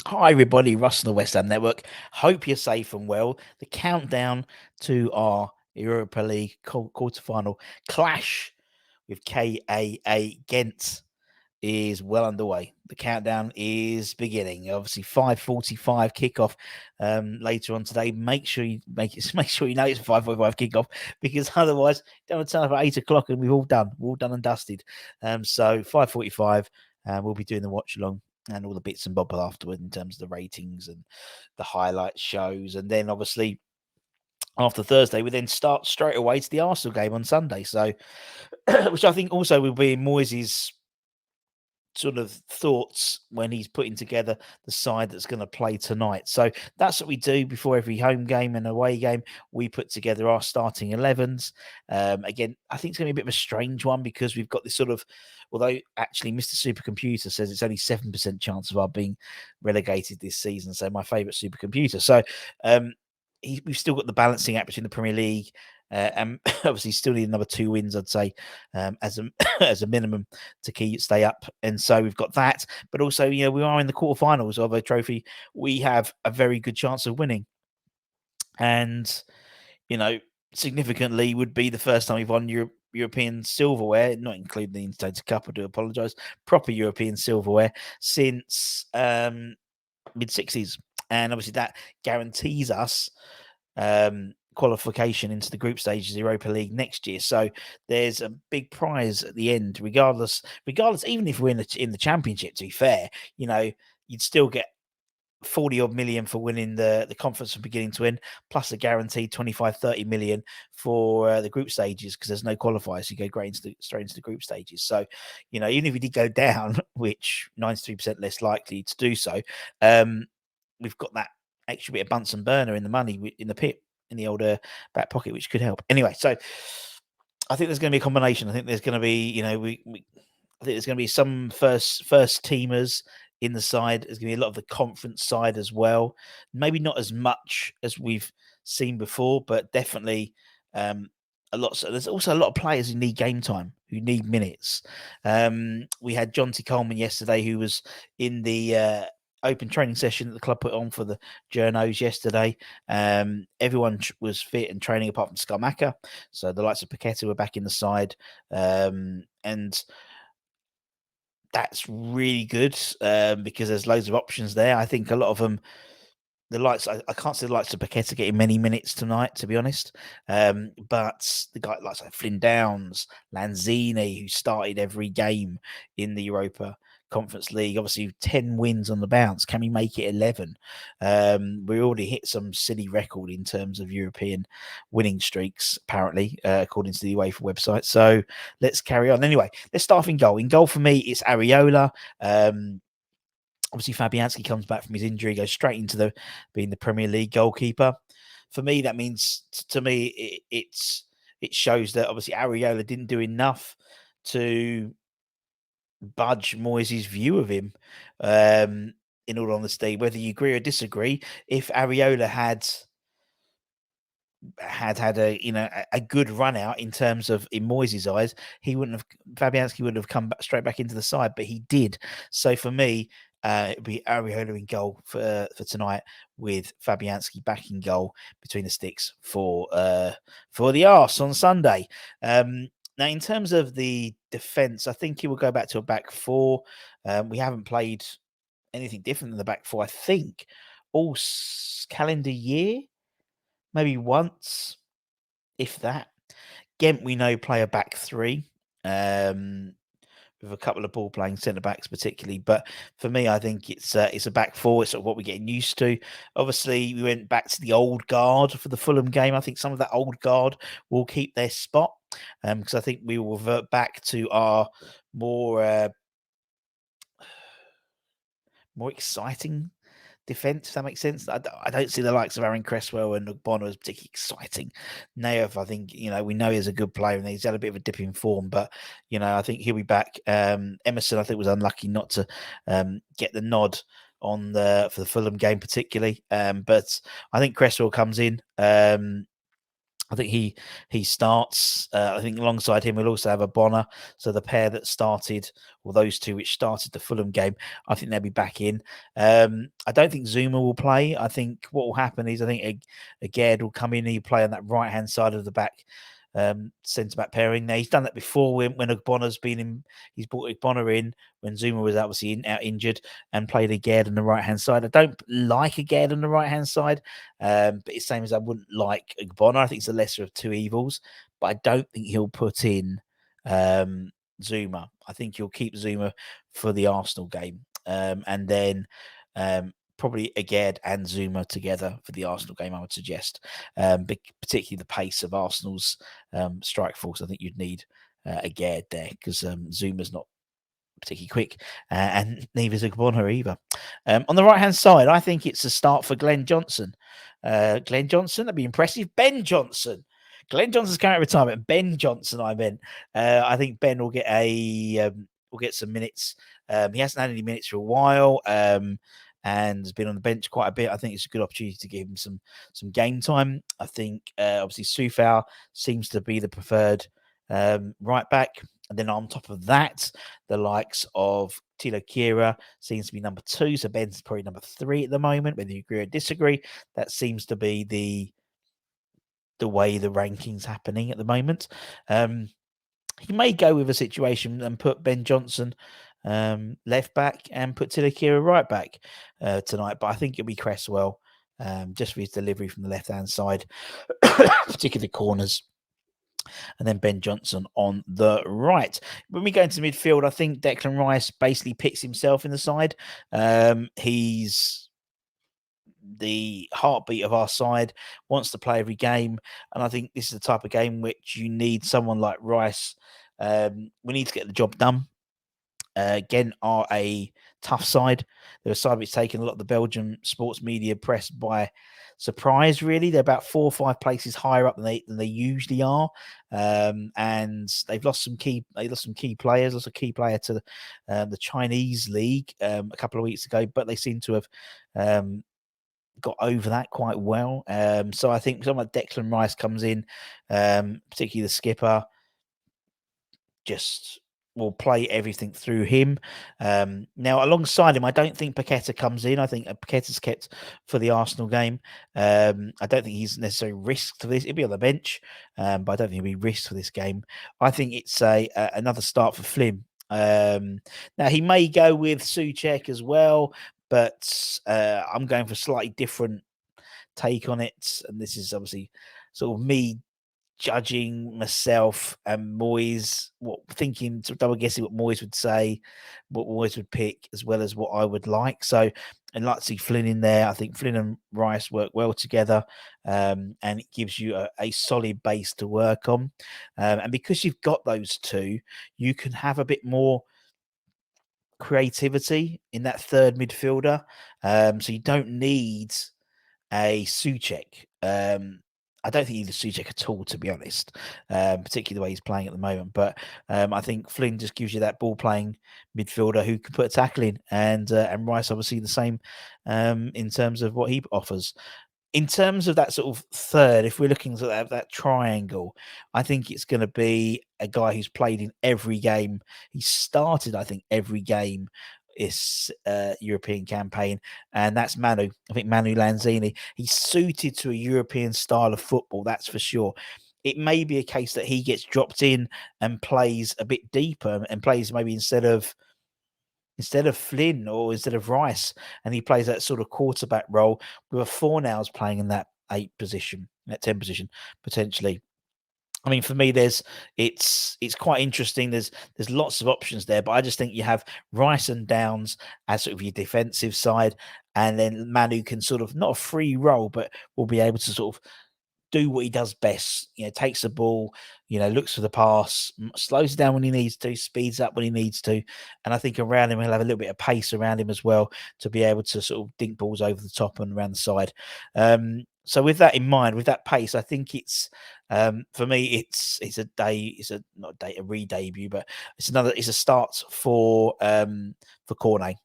Hi, everybody. Russ on the West Ham Network. Hope you're safe and well. The countdown to our Europa League quarterfinal clash with KAA Gent is well underway. The countdown is beginning. Obviously, 5:45 kickoff later on today. Make sure you make sure you know it's a 5:45 kickoff, because otherwise, don't turn up at 8 o'clock and we're all done and dusted. So 5:45, we'll be doing the watch along and all the bits and bobs afterward in terms of the ratings and the highlight shows. And then obviously after Thursday, we then start straight away to the Arsenal game on Sunday. So, which I think also will be Moyes' sort of thoughts when he's putting together the side that's going to play tonight. So that's what we do before every home game and away game. We put together our starting 11s. Again, I think it's going to be a bit of a strange one, because we've got this sort of, although actually Mr. Supercomputer says it's only 7% chance of our being relegated this season. So my favourite supercomputer. So we've still got the balancing act between the Premier League, and obviously still need another 2 wins, I'd say, as a as a minimum to stay up. And so we've got that, but also, we are in the quarterfinals of a trophy we have a very good chance of winning, and significantly would be the first time we've won European silverware, not including the Intertoto Cup. I do apologise. Proper European silverware since mid-60s, and obviously that guarantees us qualification into the group stages of the Europa League next year. So there's a big prize at the end, regardless. Even if we're in the Championship, to be fair, you'd still get 40 odd million for winning the conference from beginning to end, plus a guaranteed 25-30 million for the group stages, because there's no qualifiers. You go straight into the group stages. So, even if we did go down, which 93% less likely to do so, we've got that extra bit of Bunsen burner in the money in the pit, in the old back pocket, which could help. Anyway, so I think there's going to be a combination. I think there's going to be, I think there's going to be some first teamers in the side. There's going to be a lot of the conference side as well. Maybe not as much as we've seen before, but definitely a lot. So there's also a lot of players who need game time, who need minutes. We had John T. Coleman yesterday, who was in the open training session that the club put on for the journos yesterday. Everyone was fit and training apart from Skamaka. So the likes of Paqueta were back in the side. And that's really good, because there's loads of options there. I think a lot of them, I can't see the likes of Paqueta getting many minutes tonight, to be honest. But the guy like Flynn Downs, Lanzini, who started every game in the Europa Conference League, obviously 10 wins on the bounce. Can we make it 11? We already hit some silly record in terms of European winning streaks, apparently, according to the UEFA website. So let's carry on. Anyway, let's start off in goal. In goal for me, it's Areola. Obviously, Fabianski comes back from his injury, goes straight into being the Premier League goalkeeper. For me, that means, to me, it shows that obviously Areola didn't do enough to budge Moyes' view of him. In all honesty, whether you agree or disagree, if Areola had a good run out in terms of, in Moyes' eyes, Fabianski wouldn't have come straight back into the side, but he did. So for me, it'd be Areola in goal for tonight, with Fabianski back in goal between the sticks for the Arse on Sunday. Now, in terms of the defence, I think he will go back to a back four. We haven't played anything different than the back four, I think, all calendar year. Maybe once, if that. Ghent, we know, play a back three, with a couple of ball-playing centre-backs particularly. But for me, I think it's a back four. It's sort of what we're getting used to. Obviously, we went back to the old guard for the Fulham game. I think some of that old guard will keep their spot, because I think we will revert back to our more exciting defence, if that makes sense. I don't see the likes of Aaron Cresswell and Ogbonna as particularly exciting. Naif, I think, we know he's a good player and he's had a bit of a dip in form, but, I think he'll be back. Emerson, I think, was unlucky not to get the nod for the Fulham game particularly. But I think Cresswell comes in. I think he starts. I think alongside him we'll also have a Bonner. So the pair that started, or those two which started the Fulham game, I think they'll be back in. I don't think Zuma will play. I think what will happen is I think Agard will come in. He'll play on that right hand side of the back. Centre back pairing. Now he's done that before when Bonner's been in. He's brought Bonner in when Zuma was obviously out injured and played Agard on the right hand side. I don't like Agard on the right hand side, but it's the same as I wouldn't like Bonner. I think it's the lesser of two evils, but I don't think he'll put in Zuma. I think he'll keep Zuma for the Arsenal game, and then probably Agard and Zuma together for the Arsenal game, I would suggest. Particularly the pace of Arsenal's strike force. I think you'd need Agard there because Zuma's not particularly quick, and neither is Bonner either. On the right hand side, I think it's a start for Glenn Johnson. Glenn Johnson, that'd be impressive. Ben Johnson. Glenn Johnson's current retirement. Ben Johnson, I meant. I think Ben will get will get some minutes. He hasn't had any minutes for a while. And has been on the bench quite a bit. I think it's a good opportunity to give him some game time. I think obviously Soufal seems to be the preferred right back. And then on top of that, the likes of Tilo Kira seems to be number 2. So Ben's probably number 3 at the moment. Whether you agree or disagree, that seems to be the way the ranking's happening at the moment. He may go with a situation and put Ben Johnson left back and put Tilo Kira right back tonight. But I think it'll be Cresswell just for his delivery from the left-hand side, particularly the corners. And then Ben Johnson on the right. When we go into midfield, I think Declan Rice basically picks himself in the side. He's the heartbeat of our side, wants to play every game. And I think this is the type of game which you need someone like Rice. We need to get the job done. Ghent are a tough side. They're a side which taken a lot of the Belgian sports media press by surprise, really. They're about 4 or 5 places higher up than they usually are. And they've lost some key players, lost a key player to the Chinese league a couple of weeks ago, but they seem to have got over that quite well. So I think someone like Declan Rice comes in, particularly the skipper, just will play everything through him. Now, alongside him, I don't think Paqueta comes in. I think Paqueta's kept for the Arsenal game. I don't think he's necessarily risked for this. He'll be on the bench, but I don't think he'll be risked for this game. I think it's another start for Flynn. Now, he may go with Souček as well, but I'm going for a slightly different take on it. And this is obviously sort of me judging myself and Moyes, thinking, double guessing what Moyes would say, what Moyes would pick, as well as what I would like. So, and like to see Flynn in there. I think Flynn and Rice work well together, and it gives you a solid base to work on. And because you've got those two, you can have a bit more creativity in that third midfielder. So you don't need a Souček. I don't think he needs Souček at all, to be honest, particularly the way he's playing at the moment. But I think Flynn just gives you that ball-playing midfielder who can put a tackle in, and Rice obviously the same in terms of what he offers. In terms of that sort of third, if we're looking at that triangle, I think it's going to be a guy who's played in every game. He started, I think, every game this European campaign, and that's Manu. I think Manu Lanzini. He's suited to a European style of football, that's for sure. It may be a case that he gets dropped in and plays a bit deeper and plays maybe instead of Flynn or instead of Rice, and he plays that sort of quarterback role with a Fornals playing in that 8 position, that 10 position potentially. I mean, for me, it's quite interesting. There's lots of options there, but I just think you have Rice and Downs as sort of your defensive side, and then Manu can sort of not a free roll, but will be able to sort of do what he does best. Takes the ball, looks for the pass, slows down when he needs to, speeds up when he needs to. And I think around him, he'll have a little bit of pace around him as well to be able to sort of dink balls over the top and around the side. So with that in mind, with that pace, I think it's for me, it's not a re-debut, but it's a start for Cornet.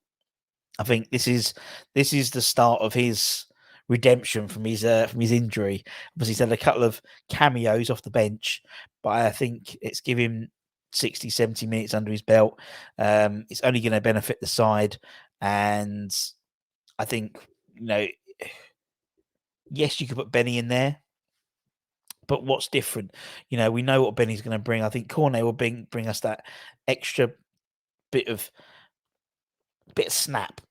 I think this is the start of his redemption from his injury. Obviously, he's had a couple of cameos off the bench, but I think it's give him 60, 70 minutes under his belt. It's only going to benefit the side, and I think yes, you could put Benny in there, but what's different? We know what Benny's going to bring. I think Cornet will bring us that extra bit of snap.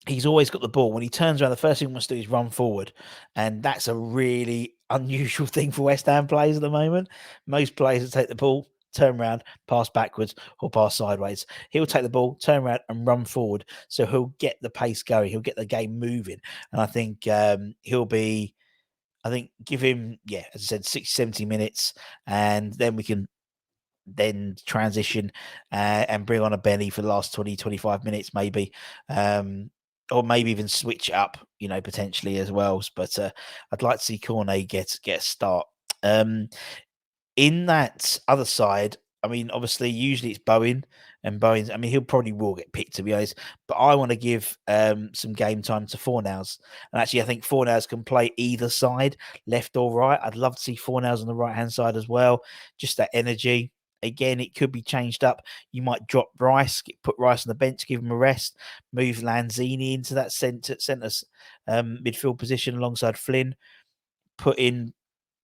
He's always got the ball. When he turns around, the first thing he wants to do is run forward. And that's a really unusual thing for West Ham players at the moment. Most players will take the ball, turn around, pass backwards or pass sideways. He'll take the ball, turn around and run forward. So he'll get the pace going. He'll get the game moving. And I think give him, as I said, 60, 70 minutes. And then we can transition and bring on a Benny for the last 20, 25 minutes, maybe. Or maybe even switch up, potentially as well. But I'd like to see Cornet get a start. In that other side, I mean, obviously, usually it's Bowen, and Bowen's. I mean, he'll probably will get picked, to be honest. But I want to give some game time to Fornals, and actually, I think Fornals can play either side, left or right. I'd love to see Fornals on the right hand side as well. Just that energy. Again, it could be changed up. You might drop Rice, put Rice on the bench, give him a rest, move Lanzini into that centre midfield position alongside Flynn, put in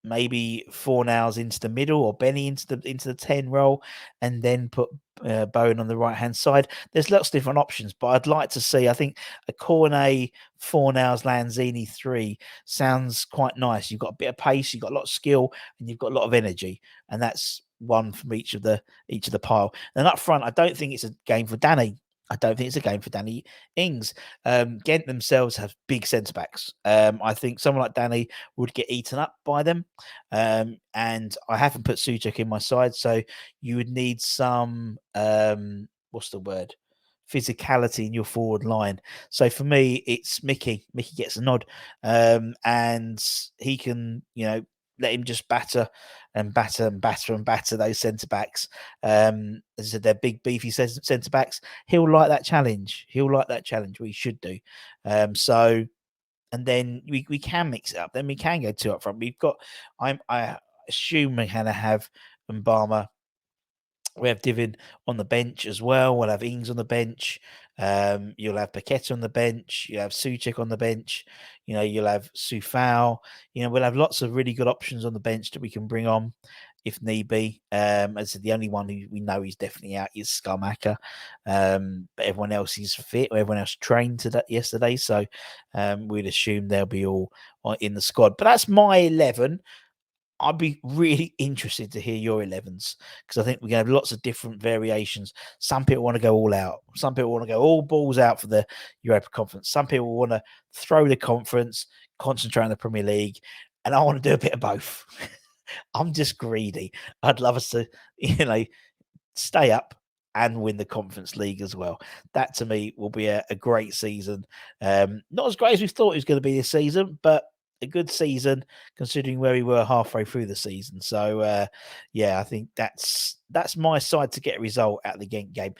maybe Fornals into the middle or Benny into the 10 role, and then put Bowen on the right hand side. There's lots of different options, but I'd like to see, I think a Cornet, Fornals, Lanzini 3 sounds quite nice. You've got a bit of pace, you've got a lot of skill, and you've got a lot of energy, and that's one from each of the pile. And up front, I don't think it's a game for Danny. I don't think it's a game for Danny Ings. Ghent themselves have big centre backs. I think someone like Danny would get eaten up by them. And I haven't put Suchek in my side, so you would need some what's the word? Physicality in your forward line. So for me, it's Mickey. Mickey gets a nod, and he can, let him just batter those centre backs. As I said, they're big, beefy centre backs. He'll like that challenge. We should do. So, and then we can mix it up. Then we can go 2 up front. We've got. I assume we're going to have Mbama. We have Divin on the bench as well. We'll have Ings on the bench. You'll have Paqueta on the bench. You have Suchek on the bench. You'll have Sufal. We'll have lots of really good options on the bench that we can bring on if need be. As I said, the only one who we know is definitely out is Skamaka. But everyone else is fit. Everyone else trained to that yesterday. So we'd assume they'll be all in the squad. But that's my 11. I'd be really interested to hear your 11s because I think we're going to have lots of different variations. Some people want to go all out. Some people want to go all balls out for the Europa Conference. Some people want to throw the conference, concentrate on the Premier League, and I want to do a bit of both. I'm just greedy. I'd love us to, stay up and win the Conference League as well. That to me will be a great season. Not as great as we thought it was going to be this season, but a good season considering where we were halfway through the season. So I think that's my side to get a result out of the Ghent game.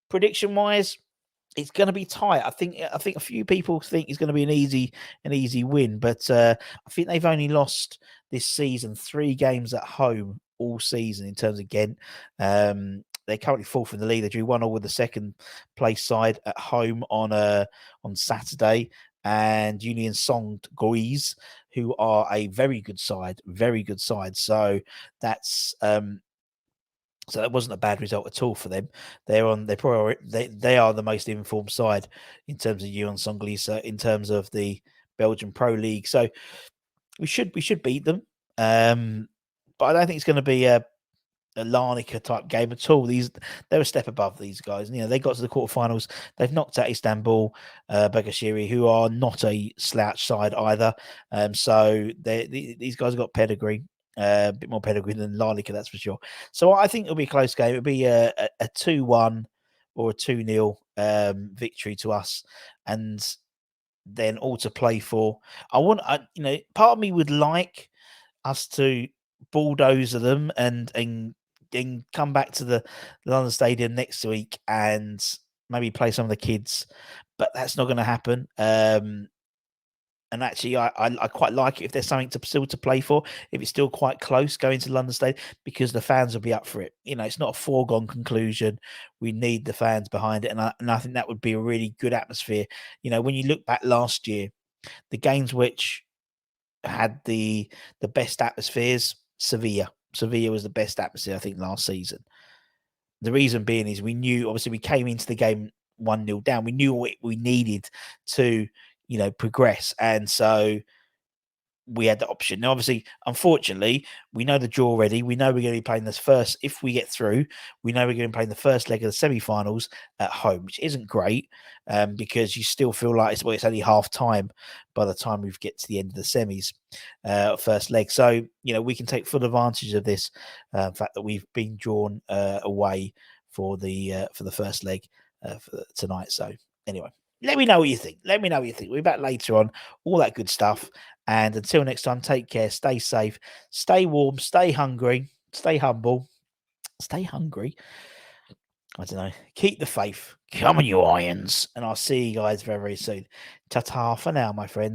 Prediction wise, it's going to be tight. I think a few people think it's going to be an easy win, but I think they've only lost this season 3 games at home all season in terms of Ghent. They're currently 4th in the league. They drew 1-1 with the second place side at home on Saturday, and Union Song Guys, who are a very good side. So that's so that wasn't a bad result at all for them. They are the most informed side in terms of Union Song Guys, in terms of the Belgian Pro League. So we should beat them. But I don't think it's going to be a Larnaca type game at all. They're a step above these guys. They got to the quarterfinals. They've knocked out Istanbul, Bagashiri, who are not a slouch side either. So these guys have got pedigree, a bit more pedigree than Larnaca, that's for sure. So I think it'll be a close game. It'll be a 2-1 or a 2-0 victory to us, and then all to play for. Part of me would like us to bulldozer them and come back to the London Stadium next week and maybe play some of the kids, but that's not going to happen. And actually, I quite like it if there's something to still to play for. If it's still quite close going to London Stadium, because the fans will be up for it. You know, it's not a foregone conclusion. We need the fans behind it, and I think that would be a really good atmosphere. You know, when you look back last year, the games which had the best atmospheres, Sevilla was the best atmosphere I think last season. The reason being is we knew, obviously, we came into the game 1-0 down. We knew what we needed to, progress. And so we had the option. Now, obviously, unfortunately, we know the draw already. We know we're going to be playing this first. If we get through, we know we're going to be playing the first leg of the semi-finals at home, which isn't great, because you still feel like it's only half time by the time we get to the end of the semis, first leg. So we can take full advantage of this fact that we've been drawn away for the first leg for tonight. So anyway. Let me know what you think. Let me know what you think. We'll be back later on. All that good stuff. And until next time, take care, stay safe, stay warm, stay hungry, stay humble, stay hungry. I don't know. Keep the faith. Come on, you irons. And I'll see you guys very, very soon. Ta-ta for now, my friends.